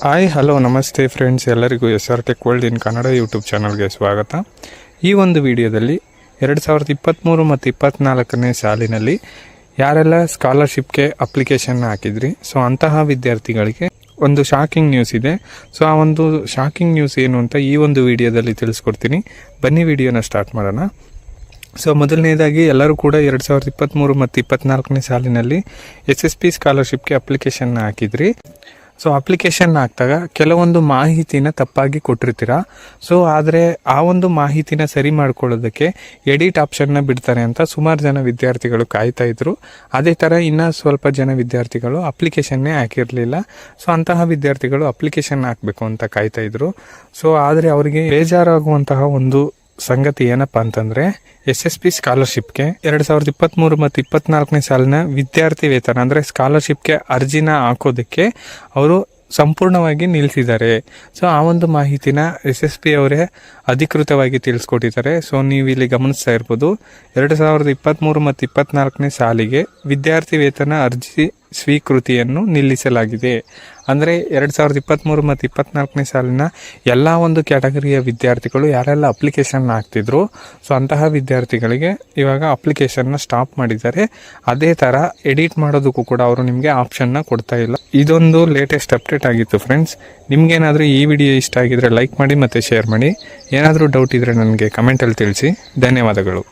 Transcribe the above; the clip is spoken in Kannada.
ಹಾಯ್ ಹಲೋ ನಮಸ್ತೆ ಫ್ರೆಂಡ್ಸ್, ಎಲ್ಲರಿಗೂ SR Tech World ಇನ್ ಕನ್ನಡ ಯೂಟ್ಯೂಬ್ ಚಾನಲ್ಗೆ ಸ್ವಾಗತ. ಈ ಒಂದು ವಿಡಿಯೋದಲ್ಲಿ 2023 ಮತ್ತು 24ನೇ ಸಾಲಿನಲ್ಲಿ ಯಾರೆಲ್ಲ ಸ್ಕಾಲರ್ಶಿಪ್ಗೆ ಅಪ್ಲಿಕೇಶನ್ ಹಾಕಿದ್ರಿ, ಸೊ ಅಂತಹ ವಿದ್ಯಾರ್ಥಿಗಳಿಗೆ ಒಂದು ಶಾಕಿಂಗ್ ನ್ಯೂಸ್ ಇದೆ. ಸೊ ಆ ಒಂದು ಶಾಕಿಂಗ್ ನ್ಯೂಸ್ ಏನು ಅಂತ ಈ ಒಂದು ವಿಡಿಯೋದಲ್ಲಿ ತಿಳಿಸ್ಕೊಡ್ತೀನಿ. ಬನ್ನಿ ವಿಡಿಯೋನ ಸ್ಟಾರ್ಟ್ ಮಾಡೋಣ. ಸೊ ಮೊದಲನೇದಾಗಿ ಎಲ್ಲರೂ ಕೂಡ 2023 ಮತ್ತು 24ನೇ ಸಾಲಿನಲ್ಲಿ SSP ಸ್ಕಾಲರ್ಶಿಪ್ಗೆ ಅಪ್ಲಿಕೇಶನ್ ಹಾಕಿದ್ರಿ. ಸೊ ಅಪ್ಲಿಕೇಶನ್ ಹಾಕಿದಾಗ ಕೆಲವೊಂದು ಮಾಹಿತಿನ ತಪ್ಪಾಗಿ ಕೊಟ್ಟಿರ್ತೀರ. ಸೊ ಆದರೆ ಆ ಒಂದು ಮಾಹಿತಿನ ಸರಿ ಮಾಡ್ಕೊಳ್ಳೋದಕ್ಕೆ ಎಡಿಟ್ ಆಪ್ಷನ್ನ ಬಿಡ್ತಾರೆ ಅಂತ ಸುಮಾರು ಜನ ವಿದ್ಯಾರ್ಥಿಗಳು ಕಾಯ್ತಾ ಇದ್ರು. ಅದೇ ಥರ ಇನ್ನು ಸ್ವಲ್ಪ ಜನ ವಿದ್ಯಾರ್ಥಿಗಳು ಅಪ್ಲಿಕೇಶನ್ನೇ ಹಾಕಿರಲಿಲ್ಲ. ಸೊ ಅಂತಹ ವಿದ್ಯಾರ್ಥಿಗಳು ಅಪ್ಲಿಕೇಶನ್ ಹಾಕಬೇಕು ಅಂತ ಕಾಯ್ತಾ ಇದ್ರು. ಸೊ ಆದರೆ ಅವರಿಗೆ ಬೇಜಾರಾಗುವಂತಹ ಒಂದು ಸಂಗತಿ ಏನಪ್ಪಾ ಅಂತಂದ್ರೆ, SSP ಸ್ಕಾಲರ್ಶಿಪ್ಗೆ 2023 ಮತ್ತು 24ನೇ ಸಾಲಿನ ವಿದ್ಯಾರ್ಥಿ ವೇತನ ಅಂದ್ರೆ ಸ್ಕಾಲರ್ಶಿಪ್ಗೆ ಅರ್ಜಿನ ಹಾಕೋದಕ್ಕೆ ಅವರು ಸಂಪೂರ್ಣವಾಗಿ ನಿಲ್ಲಿಸಿದ್ದಾರೆ. ಸೊ ಆ ಒಂದು ಮಾಹಿತಿನ SSP ಅವರೇ ಅಧಿಕೃತವಾಗಿ ತಿಳಿಸ್ಕೊಟ್ಟಿದ್ದಾರೆ. ಸೊ ನೀವು ಇಲ್ಲಿ ಗಮನಿಸ್ತಾ ಇರ್ಬೋದು, 2023 ಮತ್ತು 24ನೇ ಸಾಲಿಗೆ ವಿದ್ಯಾರ್ಥಿ ವೇತನ ಅರ್ಜಿ ಸ್ವೀಕೃತಿಯನ್ನು ನಿಲ್ಲಿಸಲಾಗಿದೆ. ಅಂದರೆ 2023 ಮತ್ತು 24ನೇ ಸಾಲಿನ ಎಲ್ಲ ಒಂದು ಕ್ಯಾಟಗರಿಯ ವಿದ್ಯಾರ್ಥಿಗಳು ಯಾರೆಲ್ಲ ಅಪ್ಲಿಕೇಶನ್ ಹಾಕ್ತಿದ್ರು, ಸೊ ಅಂತಹ ವಿದ್ಯಾರ್ಥಿಗಳಿಗೆ ಇವಾಗ ಅಪ್ಲಿಕೇಶನ್ನ ಸ್ಟಾಪ್ ಮಾಡಿದ್ದಾರೆ. ಅದೇ ಥರ ಎಡಿಟ್ ಮಾಡೋದಕ್ಕೂ ಕೂಡ ಅವರು ನಿಮಗೆ ಆಪ್ಷನ್ನ ಕೊಡ್ತಾ ಇಲ್ಲ. ಇದೊಂದು ಲೇಟೆಸ್ಟ್ ಅಪ್ಡೇಟ್ ಆಗಿತ್ತು ಫ್ರೆಂಡ್ಸ್. ನಿಮ್ಗೇನಾದರೂ ಈ ವಿಡಿಯೋ ಇಷ್ಟ ಆಗಿದ್ರೆ ಲೈಕ್ ಮಾಡಿ ಮತ್ತು ಶೇರ್ ಮಾಡಿ. ಏನಾದರೂ ಡೌಟ್ ಇದ್ದರೆ ನನಗೆ ಕಮೆಂಟಲ್ಲಿ ತಿಳಿಸಿ. ಧನ್ಯವಾದಗಳು.